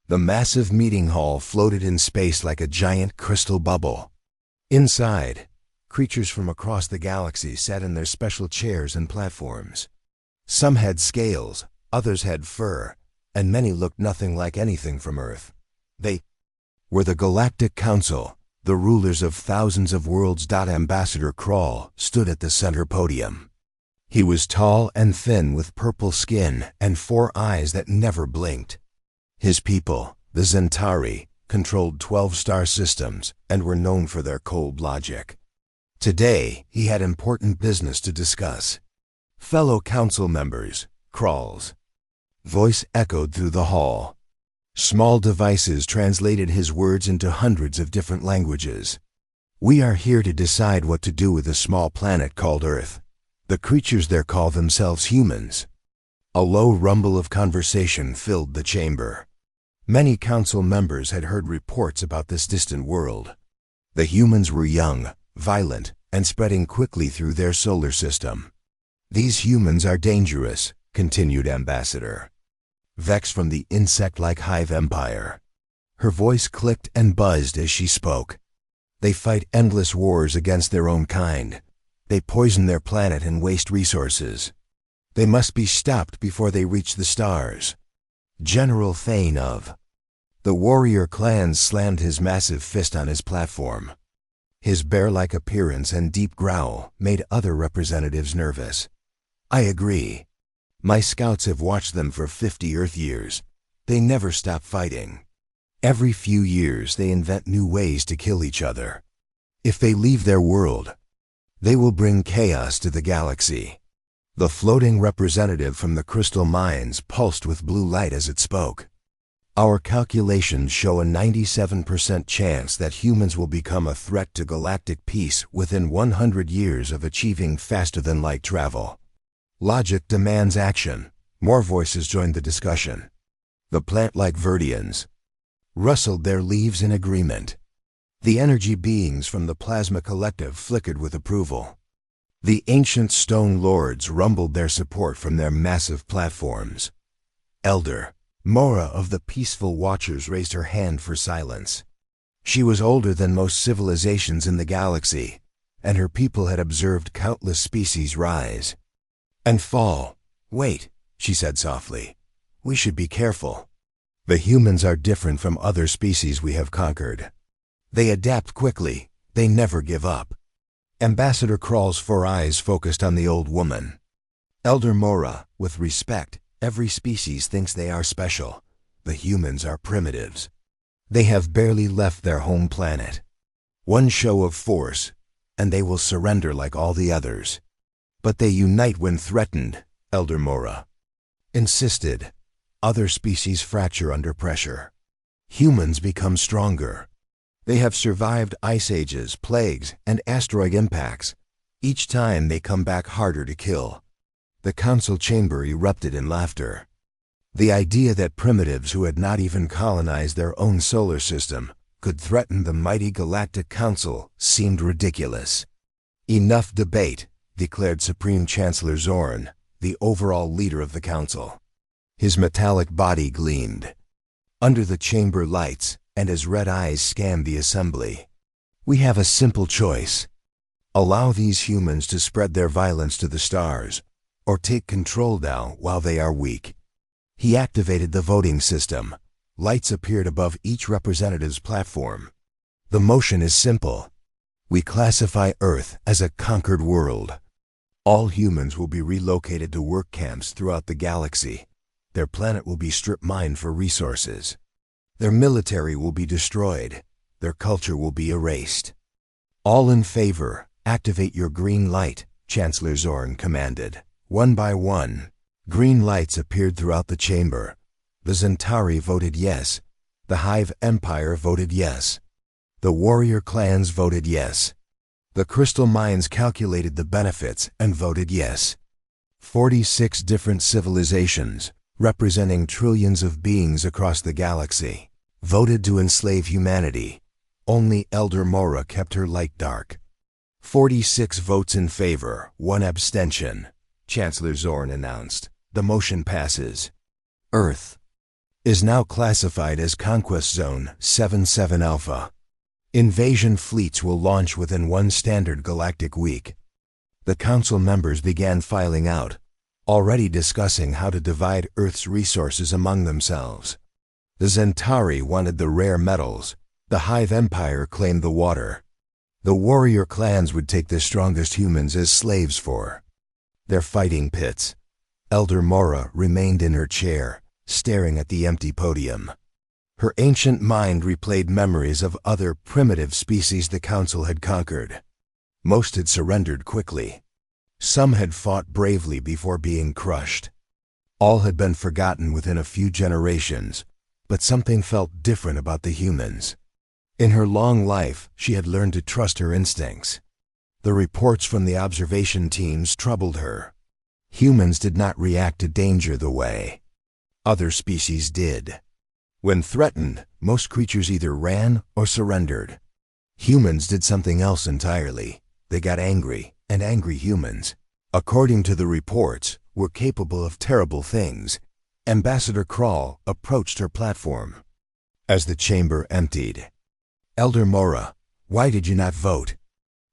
The massive meeting hall floated in space like a giant crystal bubble. Inside, creatures from across the galaxy sat in their special chairs and platforms. Some had scales, others had fur, and many looked nothing like anything from Earth. They were the Galactic Council, the rulers of thousands of worlds. Ambassador Krall stood at the center podium. He was tall and thin with purple skin and 4 eyes that never blinked. His people, the Zentari, controlled 12 star systems and were known for their cold logic. Today, he had important business to discuss. Fellow council members, Krall's voice echoed through the hall. Small devices translated his words into hundreds of different languages. We are here to decide what to do with a small planet called Earth. The creatures there call themselves humans. A low rumble of conversation filled the chamber. Many council members had heard reports about this distant world. The humans were young, violent, and spreading quickly through their solar system. These humans are dangerous, continued Ambassador Vex from the insect-like Hive Empire. Her voice clicked and buzzed as she spoke. They fight endless wars against their own kind. They poison their planet and waste resources. They must be stopped before they reach the stars. General Thane of the warrior clans slammed his massive fist on his platform. His bear-like appearance and deep growl made other representatives nervous. I agree. My scouts have watched them for 50 Earth years. They never stop fighting. Every few years they invent new ways to kill each other. If they leave their world, they will bring chaos to the galaxy. The floating representative from the crystal mines pulsed with blue light as it spoke. Our calculations show a 97% chance that humans will become a threat to galactic peace within 100 years of achieving faster-than-light travel. Logic demands action. More voices joined the discussion. The plant-like Verdians rustled their leaves in agreement. The energy beings from the Plasma Collective flickered with approval. The ancient stone lords rumbled their support from their massive platforms. Elder Mora of the Peaceful Watchers raised her hand for silence. She was older than most civilizations in the galaxy, and her people had observed countless species rise and fall. Wait, she said softly. We should be careful. The humans are different from other species we have conquered. They adapt quickly. They never give up. Ambassador Krall's 4 eyes focused on the old woman. Elder Mora, with respect, every species thinks they are special. The humans are primitives. They have barely left their home planet. One show of force, and they will surrender like all the others. But they unite when threatened, Elder Mora insisted. Other species fracture under pressure. Humans become stronger. They have survived ice ages, plagues, and asteroid impacts. Each time they come back harder to kill. The council chamber erupted in laughter. The idea that primitives who had not even colonized their own solar system could threaten the mighty Galactic Council seemed ridiculous. Enough debate, declared Supreme Chancellor Zorn, the overall leader of the council. His metallic body gleamed under the chamber lights, and his red eyes scanned the assembly. We have a simple choice. Allow these humans to spread their violence to the stars, or take control now while they are weak. He activated the voting system. Lights appeared above each representative's platform. The motion is simple. We classify Earth as a conquered world. All humans will be relocated to work camps throughout the galaxy. Their planet will be strip-mined for resources. Their military will be destroyed. Their culture will be erased. All in favor, activate your green light, Chancellor Zorn commanded. One by one, green lights appeared throughout the chamber. The Zentari voted yes. The Hive Empire voted yes. The warrior clans voted yes. The crystal mines calculated the benefits and voted yes. 46 different civilizations, representing trillions of beings across the galaxy, voted to enslave humanity. Only Elder Mora kept her light dark. 46 votes in favor, 1 abstention, Chancellor Zorn announced. The motion passes. Earth is now classified as Conquest Zone 77 Alpha. Invasion fleets will launch within one standard galactic week. The council members began filing out, already discussing how to divide Earth's resources among themselves. The Zentari wanted the rare metals, the Hive Empire claimed the water. The warrior clans would take the strongest humans as slaves for their fighting pits. Elder Mora remained in her chair, staring at the empty podium. Her ancient mind replayed memories of other primitive species the council had conquered. Most had surrendered quickly. Some had fought bravely before being crushed. All had been forgotten within a few generations, but something felt different about the humans. In her long life, she had learned to trust her instincts. The reports from the observation teams troubled her. Humans did not react to danger the way other species did. When threatened, most creatures either ran or surrendered. Humans did something else entirely. They got angry, and angry humans, according to the reports, were capable of terrible things. Ambassador Krall approached her platform. As the chamber emptied, Elder Mora, why did you not vote?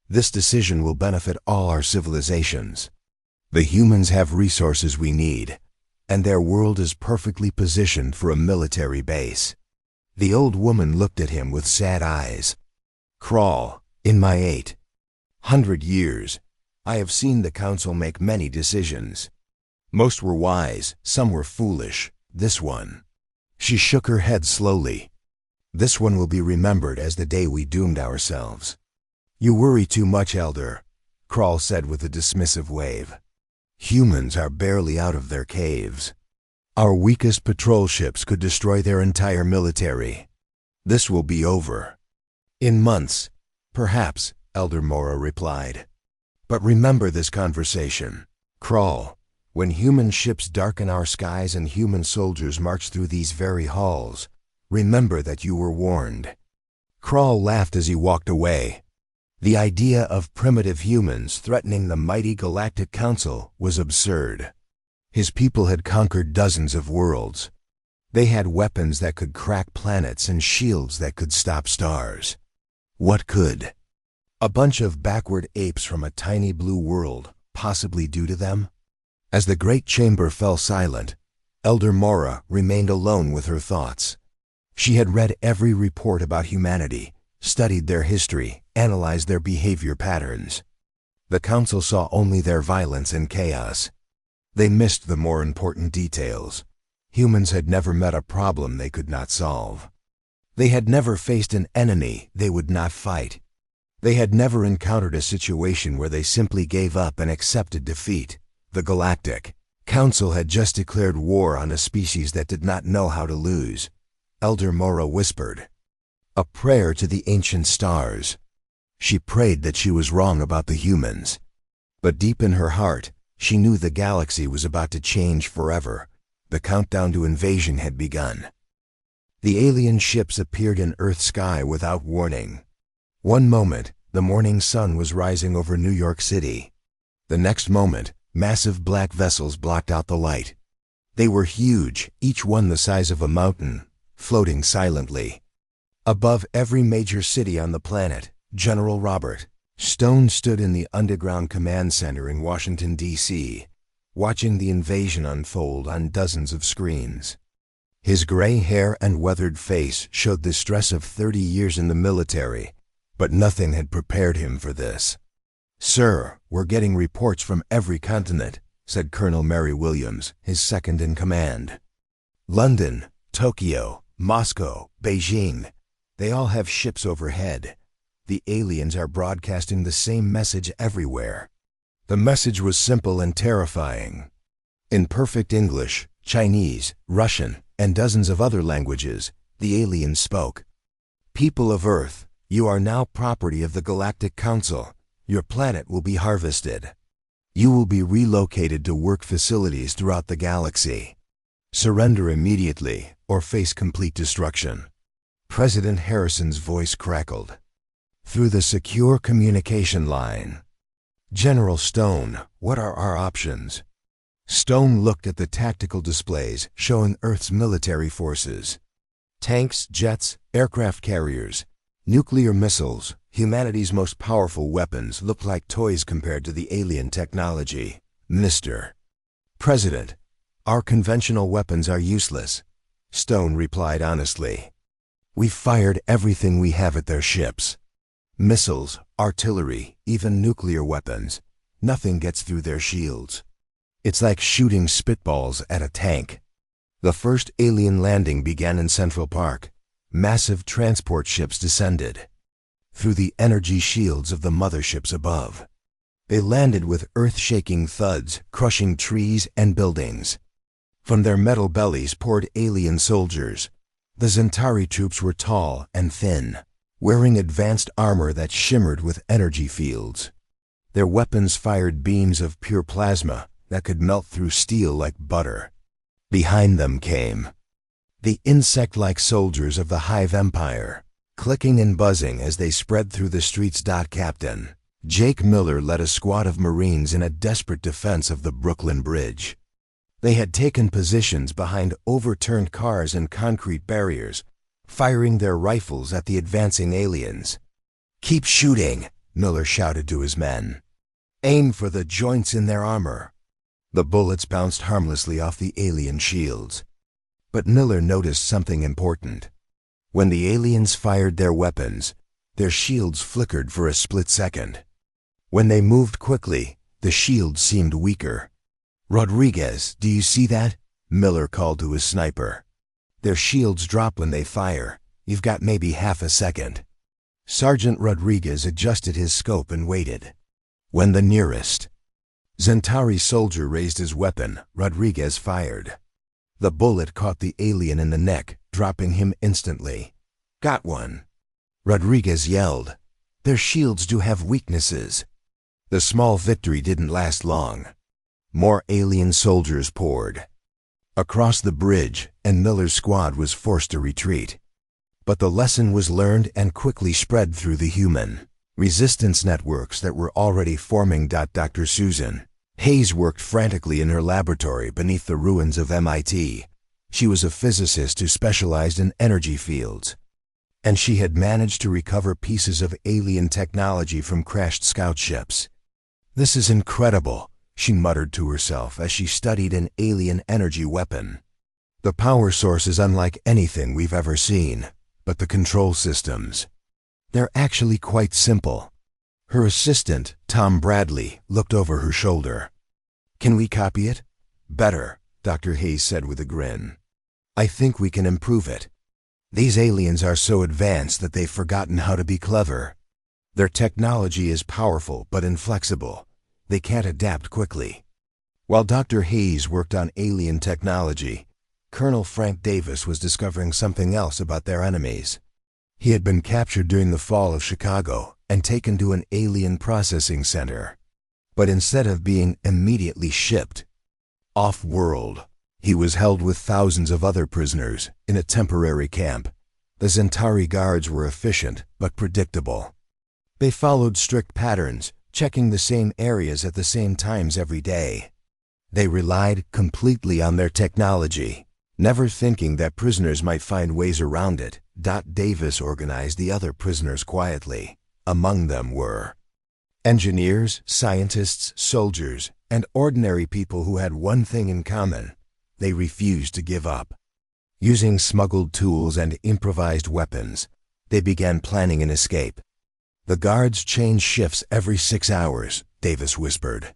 This decision will benefit all our civilizations. The humans have resources we need, and their world is perfectly positioned for a military base. The old woman looked at him with sad eyes. Krall, in my 800 years, I have seen the council make many decisions. Most were wise, some were foolish. This one. She shook her head slowly. This one will be remembered as the day we doomed ourselves. You worry too much, Elder, Krall said with a dismissive wave. Humans are barely out of their caves. Our weakest patrol ships could destroy their entire military. This will be over in months, perhaps, Elder Mora replied. But remember this conversation. Krall, when human ships darken our skies and human soldiers march through these very halls, remember that you were warned. Krall laughed as he walked away. The idea of primitive humans threatening the mighty Galactic Council was absurd. His people had conquered dozens of worlds. They had weapons that could crack planets and shields that could stop stars. What could a bunch of backward apes from a tiny blue world possibly do to them? As the great chamber fell silent, Elder Mora remained alone with her thoughts. She had read every report about humanity, studied their history, analyzed their behavior patterns. The council saw only their violence and chaos. They missed the more important details. Humans had never met a problem they could not solve. They had never faced an enemy they would not fight. They had never encountered a situation where they simply gave up and accepted defeat. The Galactic Council had just declared war on a species that did not know how to lose. Elder Mora whispered a prayer to the ancient stars. She prayed that she was wrong about the humans. But deep in her heart, she knew the galaxy was about to change forever. The countdown to invasion had begun. The alien ships appeared in Earth's sky without warning. One moment, the morning sun was rising over New York City. The next moment, massive black vessels blocked out the light. They were huge, each one the size of a mountain, floating silently. Above every major city on the planet, General Robert Stone stood in the underground command center in Washington, D.C., watching the invasion unfold on dozens of screens. His gray hair and weathered face showed the stress of 30 years in the military, but nothing had prepared him for this. Sir, we're getting reports from every continent, said Colonel Mary Williams, his second in command. London, Tokyo, Moscow, Beijing, they all have ships overhead. The aliens are broadcasting the same message everywhere. The message was simple and terrifying. In perfect English, Chinese, Russian, and dozens of other languages, the aliens spoke. People of Earth, you are now property of the Galactic Council. Your planet will be harvested. You will be relocated to work facilities throughout the galaxy. Surrender immediately or face complete destruction. President Harrison's voice crackled through the secure communication line. General Stone, what are our options? Stone looked at the tactical displays showing Earth's military forces. Tanks, jets, aircraft carriers, nuclear missiles, humanity's most powerful weapons looked like toys compared to the alien technology. Mr. President, our conventional weapons are useless, Stone replied honestly. We've fired everything we have at their ships. Missiles, artillery, even nuclear weapons. Nothing gets through their shields. It's like shooting spitballs at a tank. The first alien landing began in Central Park. Massive transport ships descended through the energy shields of the motherships above. They landed with earth-shaking thuds, crushing trees and buildings. From their metal bellies poured alien soldiers. The Centauri troops were tall and thin, wearing advanced armor that shimmered with energy fields. Their weapons fired beams of pure plasma that could melt through steel like butter. Behind them came the insect-like soldiers of the Hive Empire, clicking and buzzing as they spread through the streets. Captain Jake Miller led a squad of Marines in a desperate defense of the Brooklyn Bridge. They had taken positions behind overturned cars and concrete barriers, firing their rifles at the advancing aliens. "Keep shooting," Miller shouted to his men. "Aim for the joints in their armor." The bullets bounced harmlessly off the alien shields. But Miller noticed something important. When the aliens fired their weapons, their shields flickered for a split second. When they moved quickly, the shields seemed weaker. "Rodriguez, do you see that?" Miller called to his sniper. "Their shields drop when they fire. You've got maybe half a second." Sergeant Rodriguez adjusted his scope and waited. When the nearest Centauri soldier raised his weapon, Rodriguez fired. The bullet caught the alien in the neck, dropping him instantly. "Got one," Rodriguez yelled. "Their shields do have weaknesses." The small victory didn't last long. More alien soldiers poured across the bridge, and Miller's squad was forced to retreat. But the lesson was learned and quickly spread through the human resistance networks that were already forming. Dr. Susan Hayes worked frantically in her laboratory beneath the ruins of MIT. She was a physicist who specialized in energy fields, and she had managed to recover pieces of alien technology from crashed scout ships. "This is incredible," she muttered to herself as she studied an alien energy weapon. "The power source is unlike anything we've ever seen, but the control systems, they're actually quite simple." Her assistant, Tom Bradley, looked over her shoulder. "Can we copy it?" "Better," Dr. Hayes said with a grin. "I think we can improve it. These aliens are so advanced that they've forgotten how to be clever. Their technology is powerful but inflexible. They can't adapt quickly." While Dr. Hayes worked on alien technology, Colonel Frank Davis was discovering something else about their enemies. He had been captured during the fall of Chicago and taken to an alien processing center. But instead of being immediately shipped off-world, he was held with thousands of other prisoners in a temporary camp. The Centauri guards were efficient but predictable. They followed strict patterns, checking the same areas at the same times every day. They relied completely on their technology, never thinking that prisoners might find ways around it. Davis organized the other prisoners quietly. Among them were engineers, scientists, soldiers, and ordinary people who had one thing in common: they refused to give up. Using smuggled tools and improvised weapons, they began planning an escape. "The guards change shifts every 6 hours," Davis whispered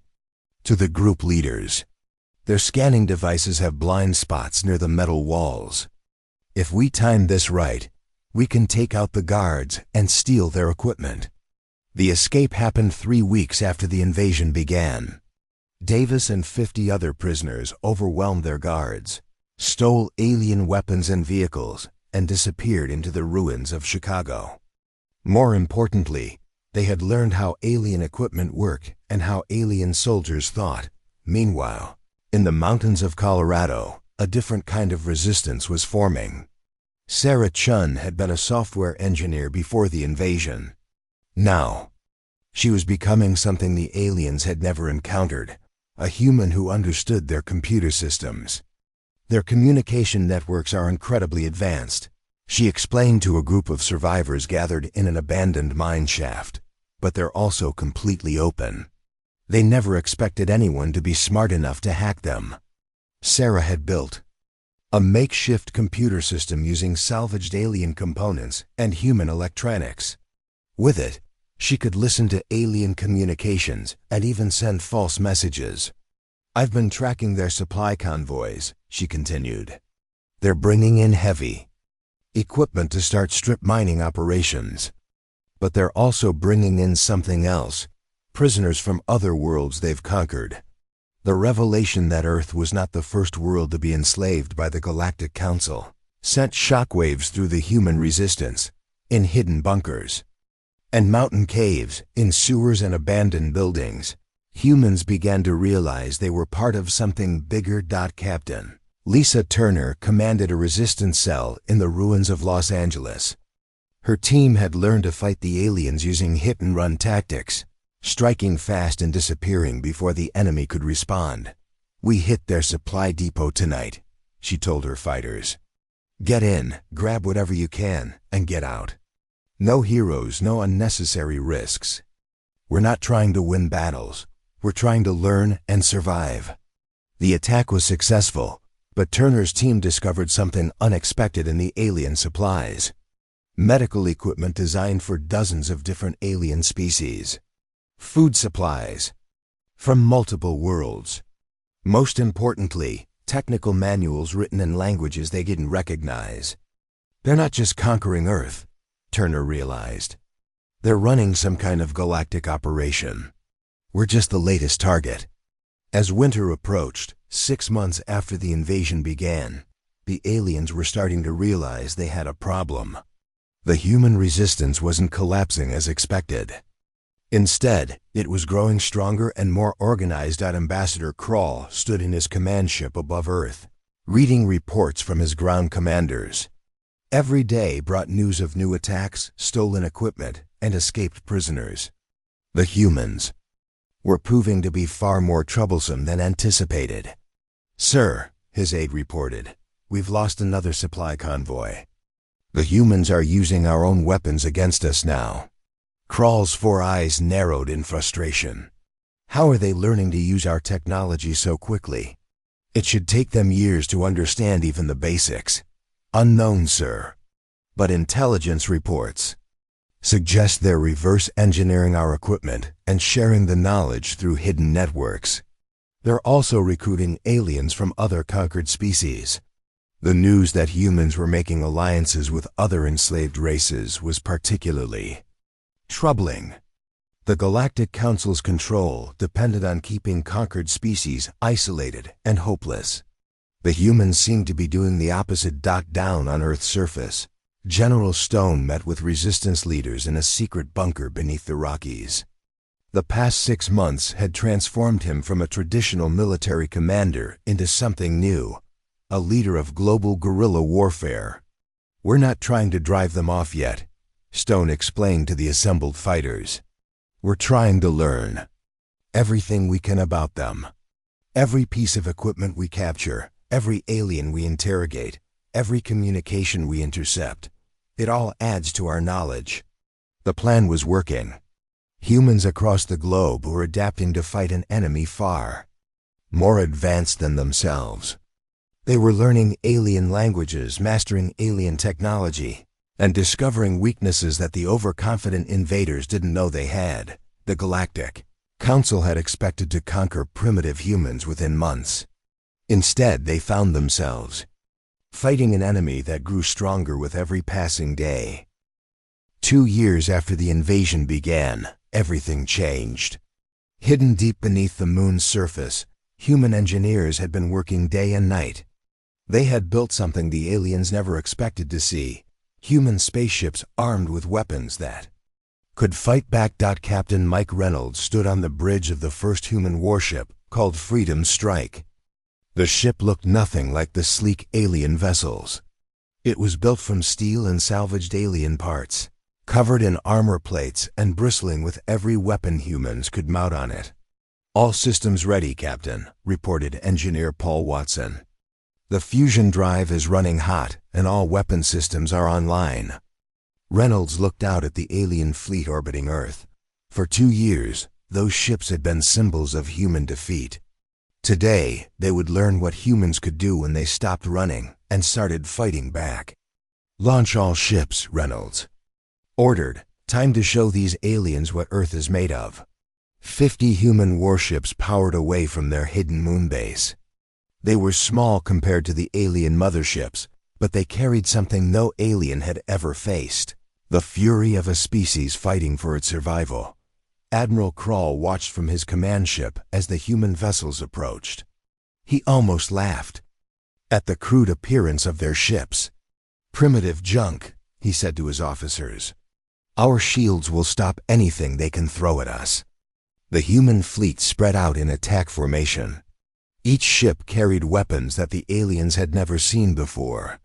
to the group leaders. "Their scanning devices have blind spots near the metal walls. If we time this right, we can take out the guards and steal their equipment." The escape happened 3 weeks after the invasion began. Davis and 50 other prisoners overwhelmed their guards, stole alien weapons and vehicles, and disappeared into the ruins of Chicago. More importantly, they had learned how alien equipment worked and how alien soldiers thought. Meanwhile, in the mountains of Colorado, a different kind of resistance was forming. Sarah Chun had been a software engineer before the invasion. Now, she was becoming something the aliens had never encountered: a human who understood their computer systems. Their communication networks are incredibly advanced, she explained to a group of survivors gathered in an abandoned mine shaft, but they're also completely open. They never expected anyone to be smart enough to hack them. Sarah had built a makeshift computer system using salvaged alien components and human electronics. With it, she could listen to alien communications and even send false messages. I've been tracking their supply convoys, she continued. They're bringing in heavy equipment to start strip mining operations. But they're also bringing in something else, prisoners from other worlds they've conquered. The revelation that Earth was not the first world to be enslaved by the Galactic Council sent shockwaves through the human resistance, in hidden bunkers and mountain caves, in sewers and abandoned buildings. Humans began to realize they were part of something bigger. Captain Lisa Turner commanded a resistance cell in the ruins of Los Angeles. Her team had learned to fight the aliens using hit-and-run tactics, striking fast and disappearing before the enemy could respond. We hit their supply depot tonight, she told her fighters. Get in, grab whatever you can, and get out. No heroes, no unnecessary risks. We're not trying to win battles. We're trying to learn and survive. The attack was successful, but Turner's team discovered something unexpected in the alien supplies. Medical equipment designed for dozens of different alien species. Food supplies from multiple worlds. Most importantly, technical manuals written in languages they didn't recognize. They're not just conquering Earth, Turner realized. They're running some kind of galactic operation. We're just the latest target. As winter approached, 6 months after the invasion began, the aliens were starting to realize they had a problem. The human resistance wasn't collapsing as expected. Instead, it was growing stronger and more organized. Ambassador Krall stood in his command ship above Earth, reading reports from his ground commanders. Every day brought news of new attacks, stolen equipment, and escaped prisoners. The humans were proving to be far more troublesome than anticipated. Sir, his aide reported, we've lost another supply convoy. The humans are using our own weapons against us now. Krall's 4 eyes narrowed in frustration. How are they learning to use our technology so quickly? It should take them years to understand even the basics. Unknown, sir. But intelligence reports suggest they're reverse engineering our equipment and sharing the knowledge through hidden networks. They're also recruiting aliens from other conquered species. The news that humans were making alliances with other enslaved races was particularly troubling. The Galactic Council's control depended on keeping conquered species isolated and hopeless. The humans seemed to be doing the opposite. Down on Earth's surface, General Stone met with resistance leaders in a secret bunker beneath the Rockies. The past 6 months had transformed him from a traditional military commander into something new, a leader of global guerrilla warfare. We're not trying to drive them off yet, Stone explained to the assembled fighters. We're trying to learn everything we can about them. Every piece of equipment we capture, every alien we interrogate, every communication we intercept, it all adds to our knowledge. The plan was working. Humans across the globe were adapting to fight an enemy far more advanced than themselves. They were learning alien languages, mastering alien technology, and discovering weaknesses that the overconfident invaders didn't know they had. The Galactic Council had expected to conquer primitive humans within months. Instead, they found themselves fighting an enemy that grew stronger with every passing day. 2 years after the invasion began, everything changed. Hidden deep beneath the moon's surface, human engineers had been working day and night. They had built something the aliens never expected to see. Human spaceships armed with weapons that could fight back. Captain Mike Reynolds stood on the bridge of the first human warship, called Freedom Strike. The ship looked nothing like the sleek alien vessels. It was built from steel and salvaged alien parts, covered in armor plates and bristling with every weapon humans could mount on it. All systems ready, Captain, reported Engineer Paul Watson. The fusion drive is running hot, and all weapon systems are online. Reynolds looked out at the alien fleet orbiting Earth. For 2 years, those ships had been symbols of human defeat. Today, they would learn what humans could do when they stopped running and started fighting back. Launch all ships, Reynolds ordered. Time to show these aliens what Earth is made of. 50 human warships powered away from their hidden moon base. They were small compared to the alien motherships, but they carried something no alien had ever faced: the fury of a species fighting for its survival. Admiral Krall watched from his command ship as the human vessels approached. He almost laughed at the crude appearance of their ships. "Primitive junk," he said to his officers. "Our shields will stop anything they can throw at us." The human fleet spread out in attack formation. Each ship carried weapons that the aliens had never seen before.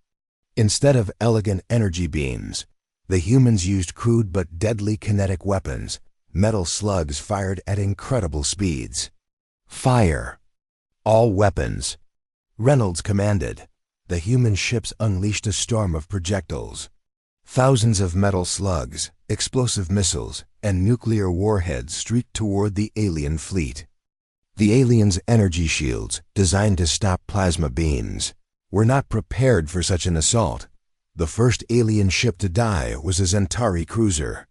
Instead of elegant energy beams, the humans used crude but deadly kinetic weapons, metal slugs fired at incredible speeds. "Fire! All weapons!" Reynolds commanded. The human ships unleashed a storm of projectiles. Thousands of metal slugs, explosive missiles, and nuclear warheads streaked toward the alien fleet. The aliens' energy shields, designed to stop plasma beams, were not prepared for such an assault. The first alien ship to die was a Centauri cruiser.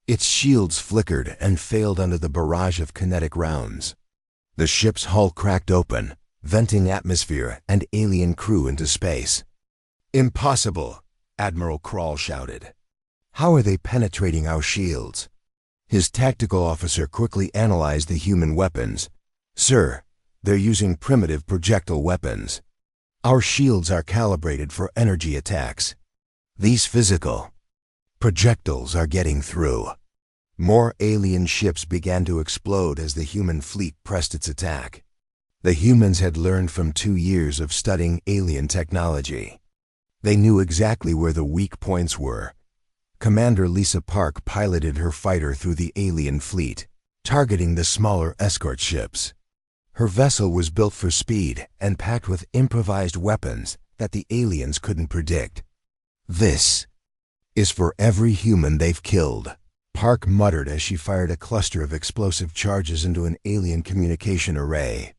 Its shields flickered and failed under the barrage of kinetic rounds. The ship's hull cracked open, venting atmosphere and alien crew into space. "Impossible!" Admiral Krall shouted. "How are they penetrating our shields?" His tactical officer quickly analyzed the human weapons. "Sir, they're using primitive projectile weapons. Our shields are calibrated for energy attacks. These physical projectiles are getting through." More alien ships began to explode as the human fleet pressed its attack. The humans had learned from 2 years of studying alien technology. They knew exactly where the weak points were. Commander Lisa Park piloted her fighter through the alien fleet, targeting the smaller escort ships. Her vessel was built for speed and packed with improvised weapons that the aliens couldn't predict. "This is for every human they've killed," Park muttered as she fired a cluster of explosive charges into an alien communication array.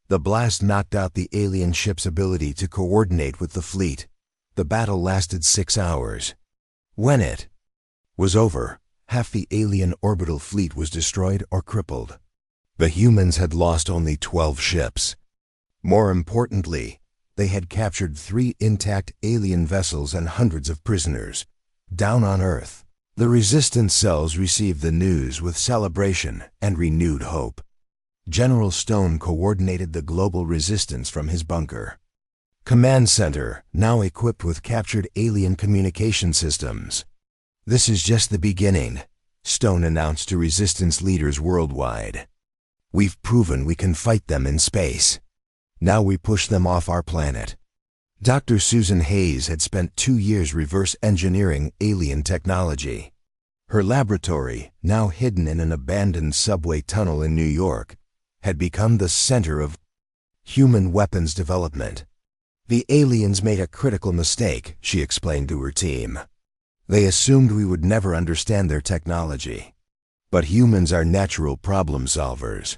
The blast knocked out the alien ship's ability to coordinate with the fleet. The battle lasted 6 hours. When it was over, half the alien orbital fleet was destroyed or crippled. The humans had lost only 12 ships. More importantly, they had captured 3 intact alien vessels and hundreds of prisoners. Down on Earth, the resistance cells received the news with celebration and renewed hope. General Stone coordinated the global resistance from his bunker. Command Center, now equipped with captured alien communication systems. "This is just the beginning," Stone announced to resistance leaders worldwide. "We've proven we can fight them in space. Now we push them off our planet." Dr. Susan Hayes had spent 2 years reverse engineering alien technology. Her laboratory, now hidden in an abandoned subway tunnel in New York, had become the center of human weapons development. "The aliens made a critical mistake," she explained to her team. "They assumed we would never understand their technology. But humans are natural problem solvers.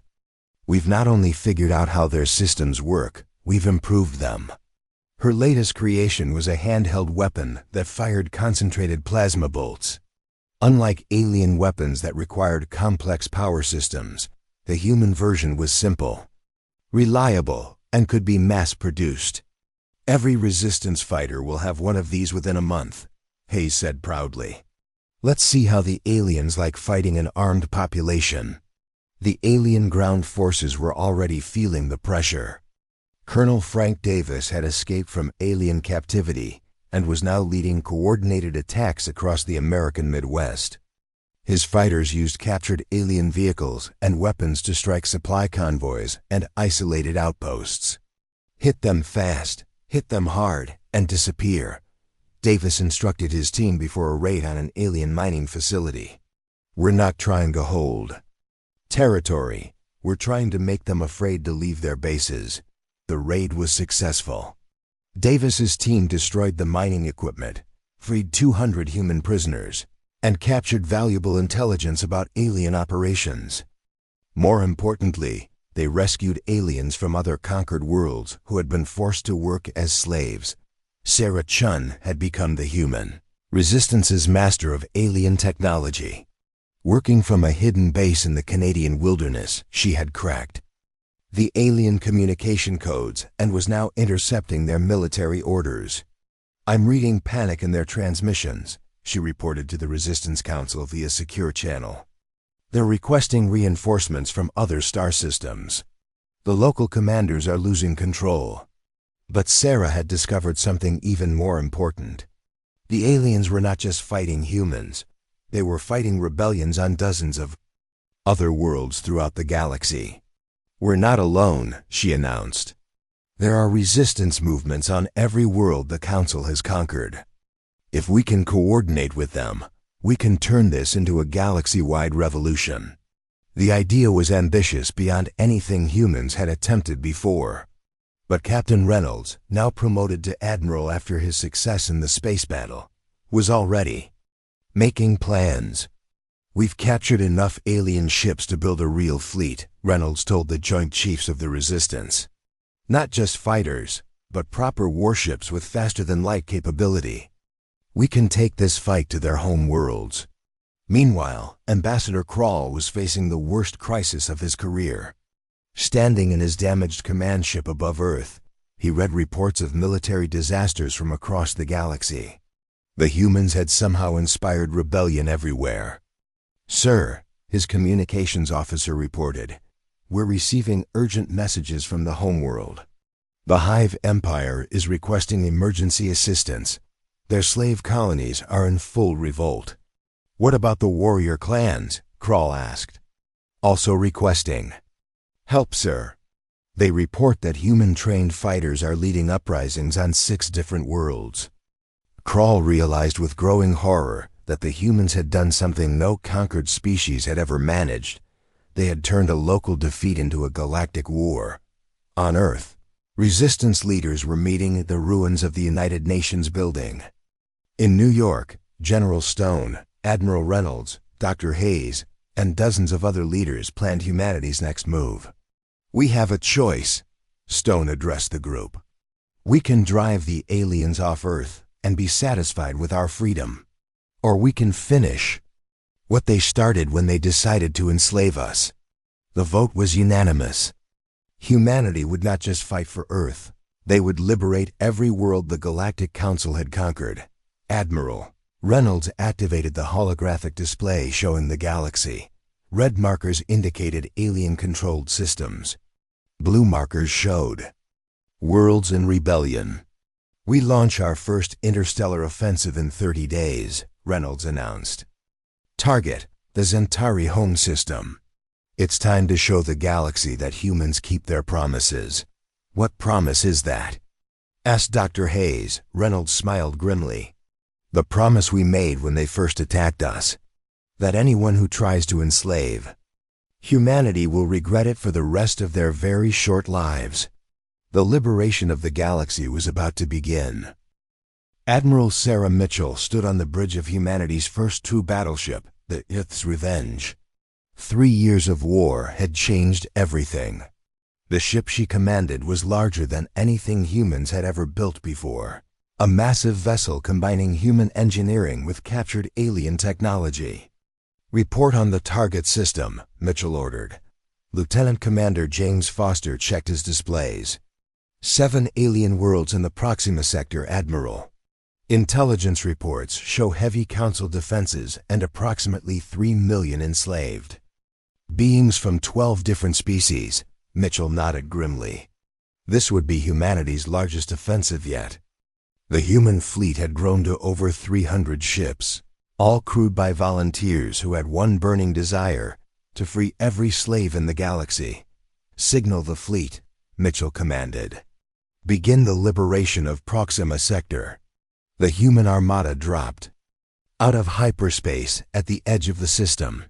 We've not only figured out how their systems work, we've improved them." Her latest creation was a handheld weapon that fired concentrated plasma bolts. Unlike alien weapons that required complex power systems, the human version was simple, reliable, and could be mass-produced. "Every resistance fighter will have one of these within a month," Hayes said proudly. "Let's see how the aliens like fighting an armed population." The alien ground forces were already feeling the pressure. Colonel Frank Davis had escaped from alien captivity and was now leading coordinated attacks across the American Midwest. His fighters used captured alien vehicles and weapons to strike supply convoys and isolated outposts. "Hit them fast, hit them hard, and disappear," Davis instructed his team before a raid on an alien mining facility. "We're not trying to hold territory. were trying to make them afraid to leave their bases. The raid was successful. Davis's team destroyed the mining equipment, freed 200 human prisoners, and captured valuable intelligence about alien operations. More importantly, they rescued aliens from other conquered worlds who had been forced to work as slaves. Sarah Chun had become the human Resistance's master of alien technology. Working from a hidden base in the Canadian wilderness, she had cracked the alien communication codes and was now intercepting their military orders. "I'm reading panic in their transmissions," she reported to the Resistance Council via secure channel. "They're requesting reinforcements from other star systems. The local commanders are losing control." But Sarah had discovered something even more important. The aliens were not just fighting humans. They were fighting rebellions on dozens of other worlds throughout the galaxy. "We're not alone," she announced. "There are resistance movements on every world the Council has conquered. If we can coordinate with them, we can turn this into a galaxy-wide revolution." The idea was ambitious beyond anything humans had attempted before. But Captain Reynolds, now promoted to Admiral after his success in the space battle, was already making plans. "We've captured enough alien ships to build a real fleet," Reynolds told the Joint Chiefs of the Resistance. "Not just fighters, but proper warships with faster-than-light capability. We can take this fight to their home worlds." Meanwhile, Ambassador Krall was facing the worst crisis of his career. Standing in his damaged command ship above Earth, he read reports of military disasters from across the galaxy. The humans had somehow inspired rebellion everywhere. "Sir," his communications officer reported, "we're receiving urgent messages from the homeworld. The Hive Empire is requesting emergency assistance. Their slave colonies are in full revolt." "What about the warrior clans?" Krall asked. "Also requesting help, sir. They report that human-trained fighters are leading uprisings on 6 different worlds." Krall realized with growing horror that the humans had done something no conquered species had ever managed. They had turned a local defeat into a galactic war. On Earth, resistance leaders were meeting at the ruins of the United Nations building. In New York, General Stone, Admiral Reynolds, Dr. Hayes, and dozens of other leaders planned humanity's next move. "We have a choice," Stone addressed the group. "We can drive the aliens off Earth and be satisfied with our freedom. Or we can finish what they started when they decided to enslave us." The vote was unanimous. Humanity would not just fight for Earth. They would liberate every world the Galactic Council had conquered. Admiral Reynolds activated the holographic display showing the galaxy. Red markers indicated alien-controlled systems. Blue markers showed worlds in rebellion. "We launch our first interstellar offensive in 30 days, Reynolds announced. "Target, the Zentari home system. It's time to show the galaxy that humans keep their promises." "What promise is that?" asked Dr. Hayes. Reynolds smiled grimly. "The promise we made when they first attacked us. That anyone who tries to enslave humanity will regret it for the rest of their very short lives." The liberation of the galaxy was about to begin. Admiral Sarah Mitchell stood on the bridge of humanity's first true battleship, the Ith's Revenge. 3 years of war had changed everything. The ship she commanded was larger than anything humans had ever built before. A massive vessel combining human engineering with captured alien technology. "Report on the target system," Mitchell ordered. Lieutenant Commander James Foster checked his displays. 7 alien worlds in the Proxima Sector, Admiral. Intelligence reports show heavy Council defenses and approximately 3 million enslaved. Beings from 12 different species, Mitchell nodded grimly. This would be humanity's largest offensive yet. The human fleet had grown to over 300 ships, all crewed by volunteers who had one burning desire: to free every slave in the galaxy. "Signal the fleet," Mitchell commanded. "Begin the liberation of Proxima Sector." The human armada dropped out of hyperspace at the edge of the system.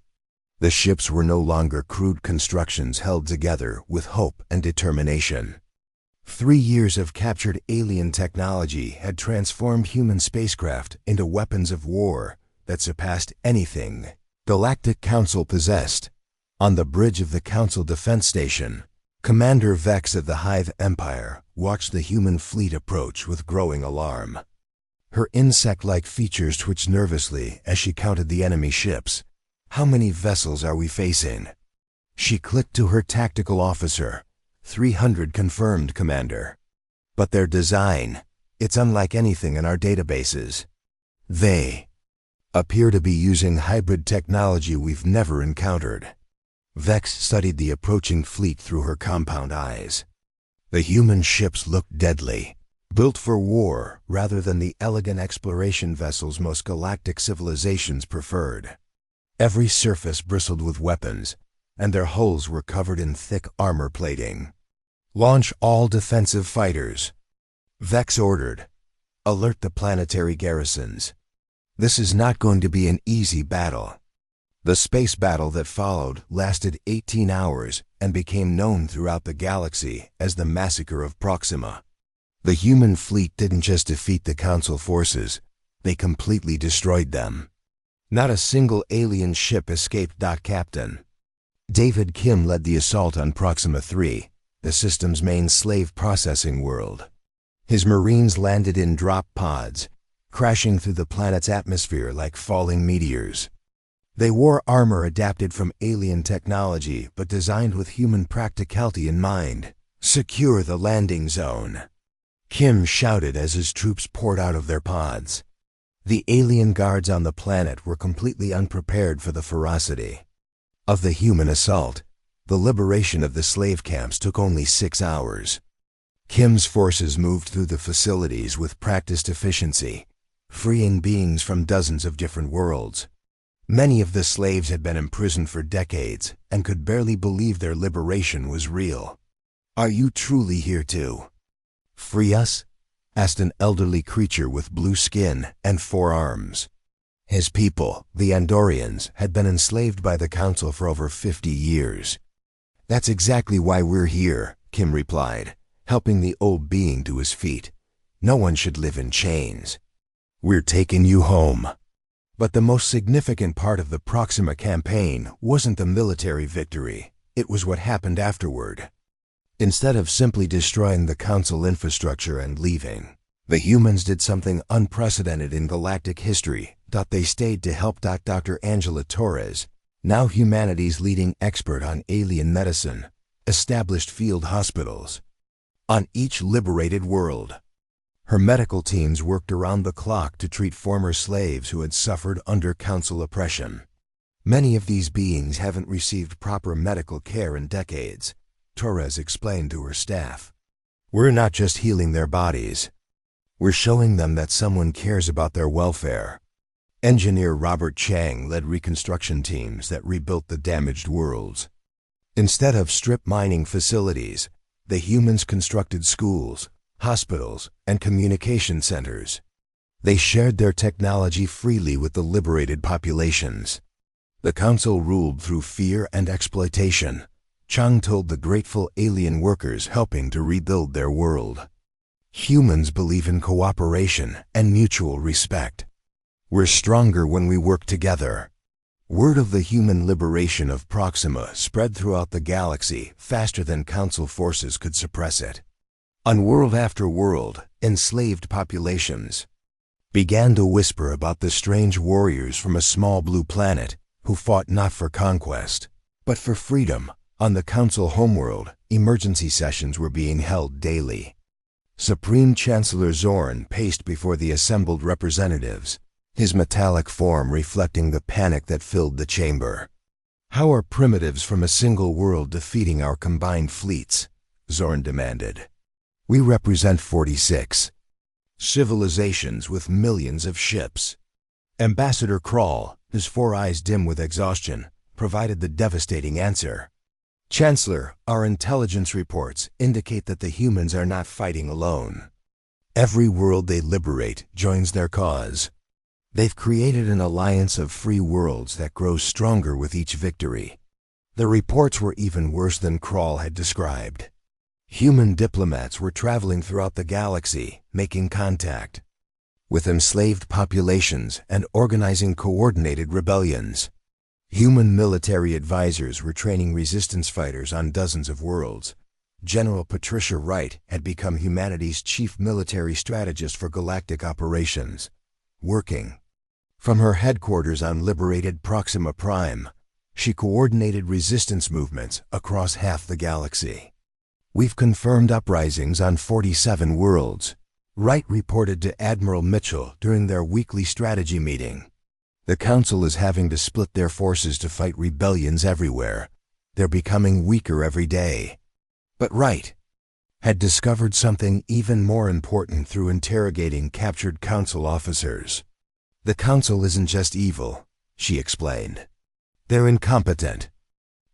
The ships were no longer crude constructions held together with hope and determination. 3 years of captured alien technology had transformed human spacecraft into weapons of war that surpassed anything Galactic Council possessed. On the bridge of the Council Defense Station, Commander Vex of the Hive Empire watched the human fleet approach with growing alarm. Her insect-like features twitched nervously as she counted the enemy ships. "How many vessels are we facing?" She clicked to her tactical officer. 300 confirmed, Commander. But their design, it's unlike anything in our databases. They appear to be using hybrid technology we've never encountered. Vex studied the approaching fleet through her compound eyes. The human ships looked deadly, built for war rather than the elegant exploration vessels most galactic civilizations preferred. Every surface bristled with weapons, and their hulls were covered in thick armor plating. "Launch all defensive fighters," Vex ordered. "Alert the planetary garrisons. This is not going to be an easy battle." The space battle that followed lasted 18 hours and became known throughout the galaxy as the Massacre of Proxima. The human fleet didn't just defeat the Council forces, they completely destroyed them. Not a single alien ship escaped. Captain David Kim led the assault on Proxima 3, the system's main slave processing world. His Marines landed in drop pods, crashing through the planet's atmosphere like falling meteors. They wore armor adapted from alien technology but designed with human practicality in mind. "Secure the landing zone," Kim shouted as his troops poured out of their pods. The alien guards on the planet were completely unprepared for the ferocity of the human assault. The liberation of the slave camps took only 6 hours. Kim's forces moved through the facilities with practiced efficiency, freeing beings from dozens of different worlds. Many of the slaves had been imprisoned for decades and could barely believe their liberation was real. "Are you truly here to free us?" asked an elderly creature with blue skin and 4 arms. His people, the Andorians, had been enslaved by the Council for over 50 years. "That's exactly why we're here," Kim replied, helping the old being to his feet. "No one should live in chains. We're taking you home." But the most significant part of the Proxima campaign wasn't the military victory, it was what happened afterward. Instead of simply destroying the Council infrastructure and leaving, the humans did something unprecedented in galactic history. They stayed to help Dr. Angela Torres, now humanity's leading expert on alien medicine, established field hospitals on each liberated world. Her medical teams worked around the clock to treat former slaves who had suffered under Council oppression. "Many of these beings haven't received proper medical care in decades," Torres explained to her staff. "We're not just healing their bodies. We're showing them that someone cares about their welfare." Engineer Robert Chang led reconstruction teams that rebuilt the damaged worlds. Instead of strip mining facilities, the humans constructed schools, hospitals, and communication centers. They shared their technology freely with the liberated populations. The Council ruled through fear and exploitation, Chang told the grateful alien workers helping to rebuild their world. "Humans believe in cooperation and mutual respect. We're stronger when we work together." Word of the human liberation of Proxima spread throughout the galaxy faster than Council forces could suppress it. On world after world, enslaved populations began to whisper about the strange warriors from a small blue planet who fought not for conquest, but for freedom. On the Council homeworld, emergency sessions were being held daily. Supreme Chancellor Zorn paced before the assembled representatives, his metallic form reflecting the panic that filled the chamber. "How are primitives from a single world defeating our combined fleets?" Zorn demanded. "We represent 46 civilizations with millions of ships." Ambassador Krall, his 4 eyes dim with exhaustion, provided the devastating answer. "Chancellor, our intelligence reports indicate that the humans are not fighting alone. Every world they liberate joins their cause. They've created an alliance of free worlds that grows stronger with each victory. The reports were even worse than Krall had described. Human diplomats were traveling throughout the galaxy, making contact with enslaved populations and organizing coordinated rebellions. Human military advisors were training resistance fighters on dozens of worlds. General Patricia Wright had become humanity's chief military strategist for galactic operations, working from her headquarters on liberated Proxima Prime. She coordinated resistance movements across half the galaxy. We've confirmed uprisings on 47 worlds, Wright reported to Admiral Mitchell during their weekly strategy meeting. The Council is having to split their forces to fight rebellions everywhere. They're becoming weaker every day. But Wright had discovered something even more important through interrogating captured Council officers. The Council isn't just evil, she explained. They're incompetent.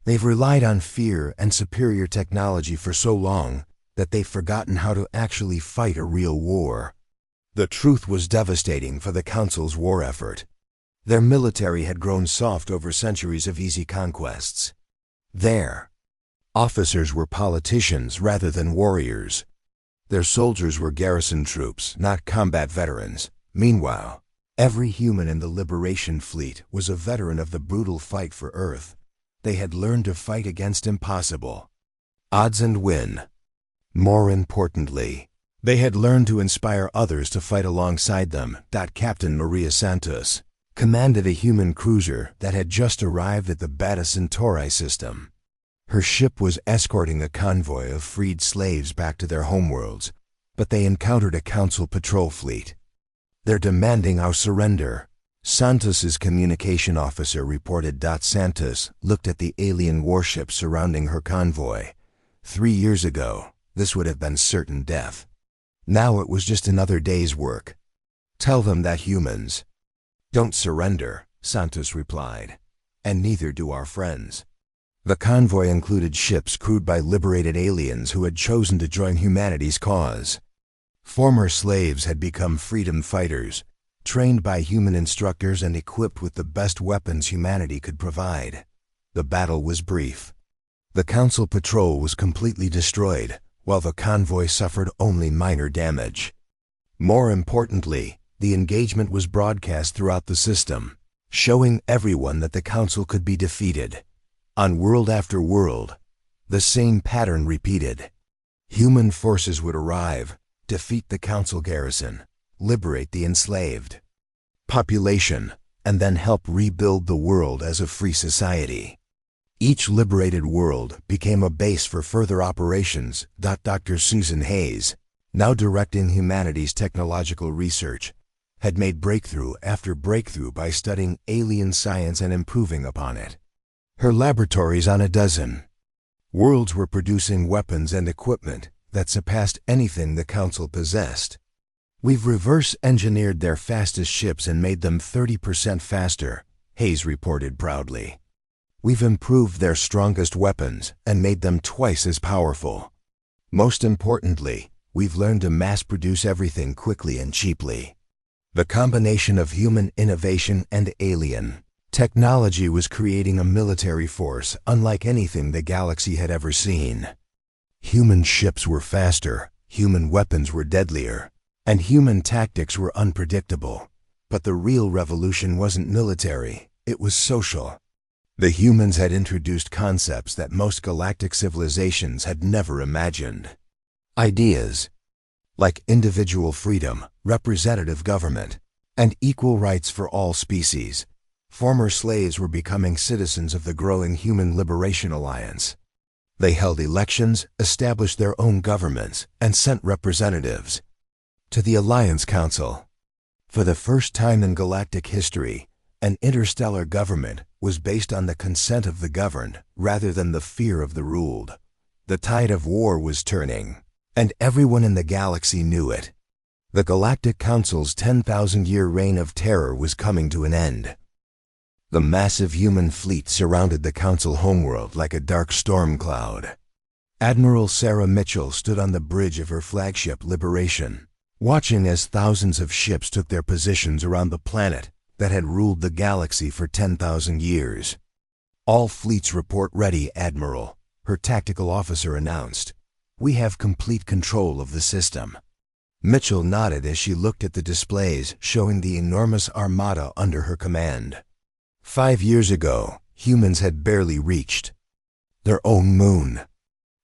They've relied on fear and superior technology for so long that they've forgotten how to actually fight a real war. The truth was devastating for the Council's war effort. Their military had grown soft over centuries of easy conquests. Their officers were politicians rather than warriors. Their soldiers were garrison troops, not combat veterans. Meanwhile, every human in the Liberation Fleet was a veteran of the brutal fight for Earth. They had learned to fight against impossible odds and win. More importantly, they had learned to inspire others to fight alongside them. Captain Maria Santos commanded a human cruiser that had just arrived at the Beta Centauri system. Her ship was escorting a convoy of freed slaves back to their homeworlds, but they encountered a Council patrol fleet. They're demanding our surrender, Santos's communication officer reported. Santos looked at the alien warships surrounding her convoy. 3 years ago, this would have been certain death. Now it was just another day's work. Tell them that humans don't surrender, Santos replied, and neither do our friends. The convoy included ships crewed by liberated aliens who had chosen to join humanity's cause. Former slaves had become freedom fighters, trained by human instructors and equipped with the best weapons humanity could provide. The battle was brief. The Council patrol was completely destroyed, while the convoy suffered only minor damage. More importantly, the engagement was broadcast throughout the system, showing everyone that the Council could be defeated. On world after world, the same pattern repeated. Human forces would arrive, defeat the Council garrison, liberate the enslaved population, and then help rebuild the world as a free society. Each liberated world became a base for further operations. Dr. Susan Hayes, now directing humanity's technological research, had made breakthrough after breakthrough by studying alien science and improving upon it. Her laboratories on a dozen worlds were producing weapons and equipment that surpassed anything the Council possessed. We've reverse-engineered their fastest ships and made them 30% faster, Hayes reported proudly. We've improved their strongest weapons and made them twice as powerful. Most importantly, we've learned to mass-produce everything quickly and cheaply. The combination of human innovation and alien technology was creating a military force unlike anything the galaxy had ever seen. Human ships were faster, human weapons were deadlier, and human tactics were unpredictable. But the real revolution wasn't military, it was social. The humans had introduced concepts that most galactic civilizations had never imagined. Ideas like individual freedom, representative government, and equal rights for all species. Former slaves were becoming citizens of the growing Human Liberation Alliance. They held elections, established their own governments, and sent representatives to the Alliance Council. For the first time in galactic history, an interstellar government was based on the consent of the governed rather than the fear of the ruled. The tide of war was turning, and everyone in the galaxy knew it. The Galactic Council's 10,000-year reign of terror was coming to an end. The massive human fleet surrounded the Council homeworld like a dark storm cloud. Admiral Sarah Mitchell stood on the bridge of her flagship Liberation, watching as thousands of ships took their positions around the planet that had ruled the galaxy for 10,000 years. "All fleets report ready, Admiral," her tactical officer announced. "We have complete control of the system." Mitchell nodded as she looked at the displays showing the enormous armada under her command. 5 years ago, humans had barely reached their own moon.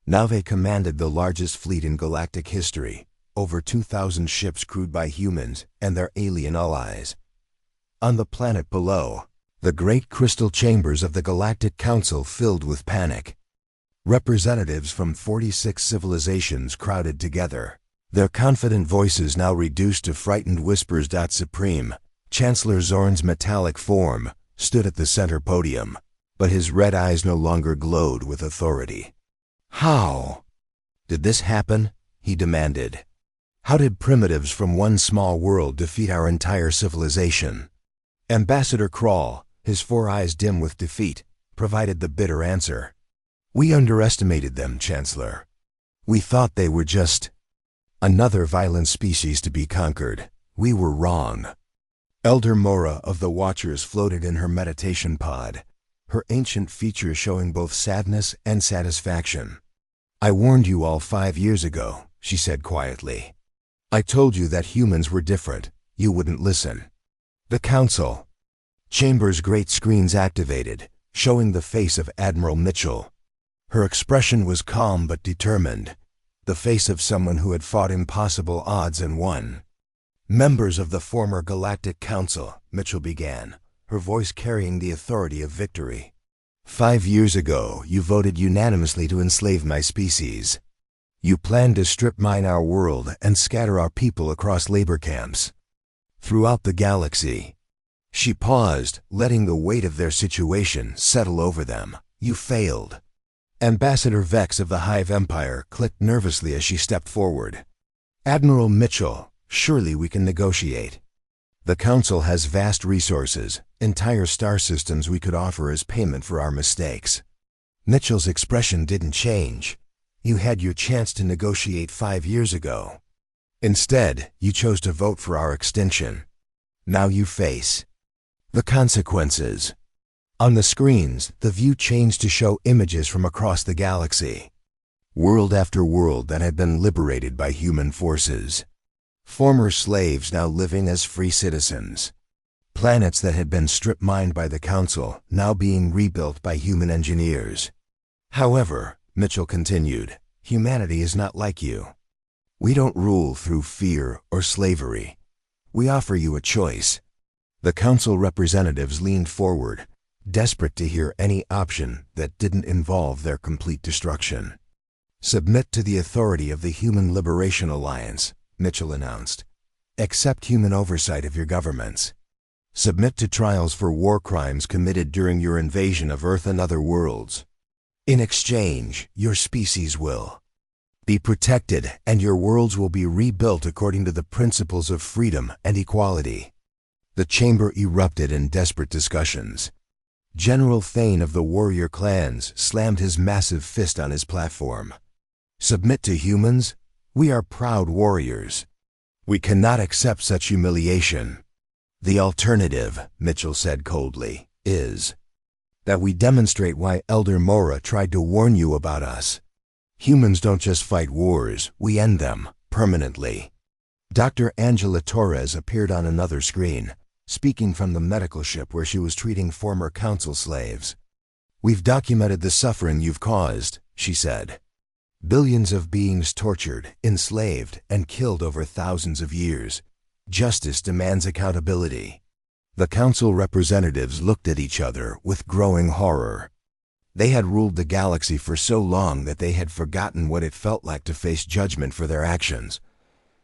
Now they commanded the largest fleet in galactic history, over 2,000 ships crewed by humans and their alien allies. On the planet below, the great crystal chambers of the Galactic Council filled with panic. Representatives from 46 civilizations crowded together, their confident voices now reduced to frightened whispers. Supreme Chancellor Zorn's metallic form stood at the center podium, but his red eyes no longer glowed with authority. "How did this happen?" he demanded. "How did primitives from one small world defeat our entire civilization?" Ambassador Crawl, his 4 eyes dim with defeat, provided the bitter answer. "We underestimated them, Chancellor. We thought they were just another violent species to be conquered. We were wrong." Elder Mora of the Watchers floated in her meditation pod, her ancient features showing both sadness and satisfaction. "I warned you all 5 years ago," she said quietly. "I told you that humans were different. You wouldn't listen." The Council Chamber's great screens activated, showing the face of Admiral Mitchell. Her expression was calm but determined, the face of someone who had fought impossible odds and won. "Members of the former Galactic Council," Mitchell began, her voice carrying the authority of victory. 5 years ago, you voted unanimously to enslave my species. You planned to strip mine our world and scatter our people across labor camps throughout the galaxy." She paused, letting the weight of their situation settle over them. "You failed." Ambassador Vex of the Hive Empire clicked nervously as she stepped forward. "Admiral Mitchell, surely we can negotiate. The Council has vast resources, entire star systems we could offer as payment for our mistakes." Mitchell's expression didn't change. "You had your chance to negotiate 5 years ago. Instead, you chose to vote for our extinction. Now you face the consequences." On the screens, the view changed to show images from across the galaxy. World after world that had been liberated by human forces. Former slaves now living as free citizens. Planets that had been strip-mined by the Council now being rebuilt by human engineers. "However," Mitchell continued, "humanity is not like you. We don't rule through fear or slavery. We offer you a choice." The Council representatives leaned forward, desperate to hear any option that didn't involve their complete destruction. "Submit to the authority of the Human Liberation Alliance," Mitchell announced. "Accept human oversight of your governments. Submit to trials for war crimes committed during your invasion of Earth and other worlds. In exchange, your species will be protected and your worlds will be rebuilt according to the principles of freedom and equality." The chamber erupted in desperate discussions. General Thane of the warrior clans slammed his massive fist on his platform. "Submit to humans? We are proud warriors. We cannot accept such humiliation. The alternative," Mitchell said coldly, "is that we demonstrate why Elder Mora tried to warn you about us. Humans don't just fight wars, we end them, permanently." Dr. Angela Torres appeared on another screen, speaking from the medical ship where she was treating former Council slaves. "We've documented the suffering you've caused," she said. "Billions of beings tortured, enslaved, and killed over thousands of years. Justice demands accountability." The Council representatives looked at each other with growing horror. They had ruled the galaxy for so long that they had forgotten what it felt like to face judgment for their actions.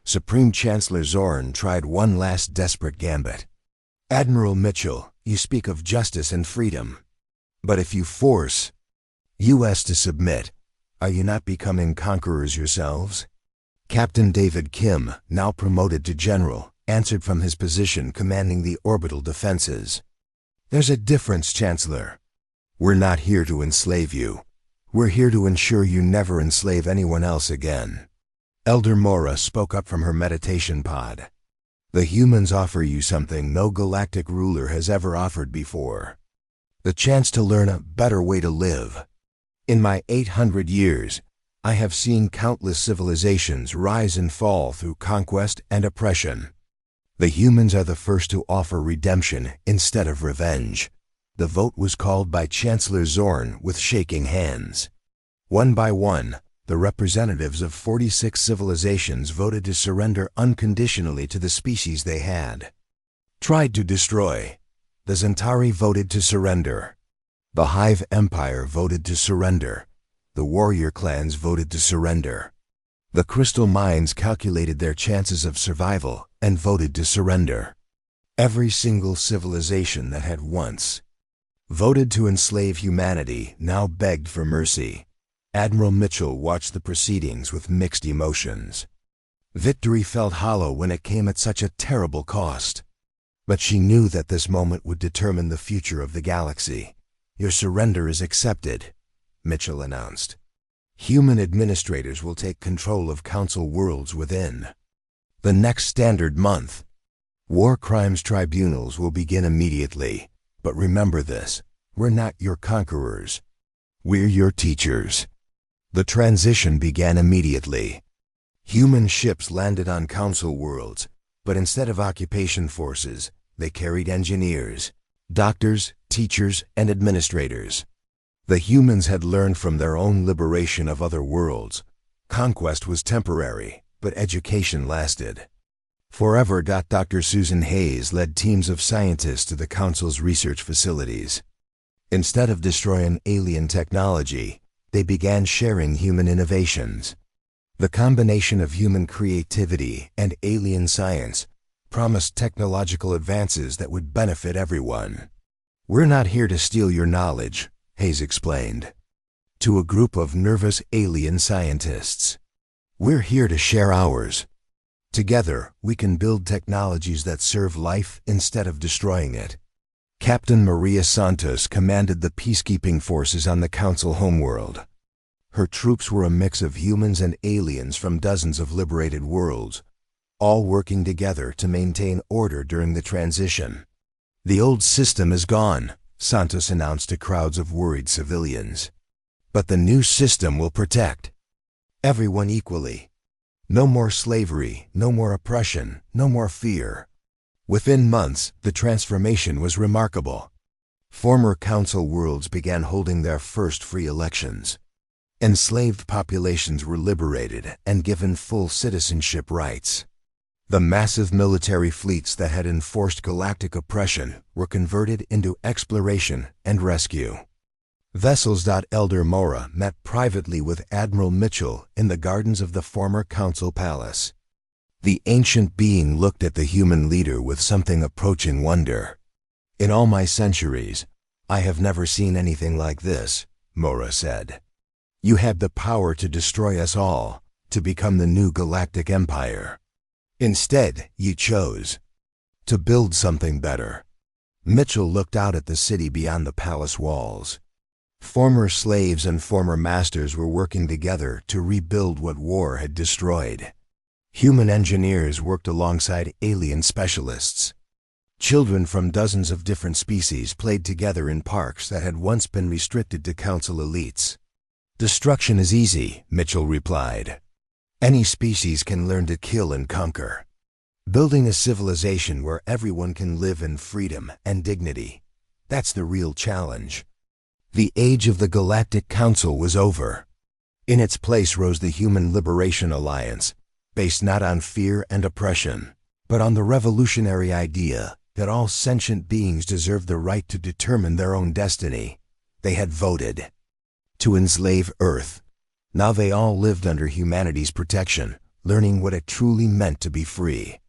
Supreme Chancellor Zorn tried one last desperate gambit. "Admiral Mitchell, you speak of justice and freedom. But if you force US to submit, are you not becoming conquerors yourselves?" Captain David Kim, now promoted to general, answered from his position commanding the orbital defenses. "There's a difference, Chancellor. We're not here to enslave you. We're here to ensure you never enslave anyone else again." Elder Mora spoke up from her meditation pod. The humans offer you something no galactic ruler has ever offered before. The chance to learn a better way to live. In my 800 years, I have seen countless civilizations rise and fall through conquest and oppression. The humans are the first to offer redemption instead of revenge. The vote was called by Chancellor Zorn with shaking hands. One by one, the representatives of 46 civilizations voted to surrender unconditionally to the species they had tried to destroy. The Zentari voted to surrender. The Hive Empire voted to surrender. The warrior clans voted to surrender. The crystal mines calculated their chances of survival and voted to surrender. Every single civilization that had once voted to enslave humanity now begged for mercy. Admiral Mitchell watched the proceedings with mixed emotions. Victory felt hollow when it came at such a terrible cost. But she knew that this moment would determine the future of the galaxy. "Your surrender is accepted," Mitchell announced. "Human administrators will take control of Council worlds within the next standard month. War crimes tribunals will begin immediately. But remember this, we're not your conquerors. We're your teachers." The transition began immediately. Human ships landed on Council worlds, but instead of occupation forces, they carried engineers, doctors, teachers, and administrators. The humans had learned from their own liberation of other worlds. Conquest was temporary, but education lasted forever. Dr. Susan Hayes led teams of scientists to the Council's research facilities. Instead of destroying alien technology, they began sharing human innovations. The combination of human creativity and alien science promised technological advances that would benefit everyone. "We're not here to steal your knowledge," Hayes explained to a group of nervous alien scientists. "We're here to share ours. Together, we can build technologies that serve life instead of destroying it." Captain Maria Santos commanded the peacekeeping forces on the Council homeworld. Her troops were a mix of humans and aliens from dozens of liberated worlds, all working together to maintain order during the transition. "The old system is gone," Santos announced to crowds of worried civilians. "But the new system will protect everyone equally. No more slavery, no more oppression, no more fear." Within months, the transformation was remarkable. Former Council worlds began holding their first free elections. Enslaved populations were liberated and given full citizenship rights. The massive military fleets that had enforced galactic oppression were converted into exploration and rescue vessels. Elder Mora met privately with Admiral Mitchell in the gardens of the former Council Palace. The ancient being looked at the human leader with something approaching wonder. "In all my centuries, I have never seen anything like this," Mora said. "You had the power to destroy us all, to become the new galactic empire. Instead, you chose to build something better." Mitchell looked out at the city beyond the palace walls. Former slaves and former masters were working together to rebuild what war had destroyed. Human engineers worked alongside alien specialists. Children from dozens of different species played together in parks that had once been restricted to Council elites. "Destruction is easy," Mitchell replied. "Any species can learn to kill and conquer. Building a civilization where everyone can live in freedom and dignity, that's the real challenge." The age of the Galactic Council was over. In its place rose the Human Liberation Alliance, based not on fear and oppression, but on the revolutionary idea that all sentient beings deserve the right to determine their own destiny. They had voted to enslave Earth. Now they all lived under humanity's protection, learning what it truly meant to be free.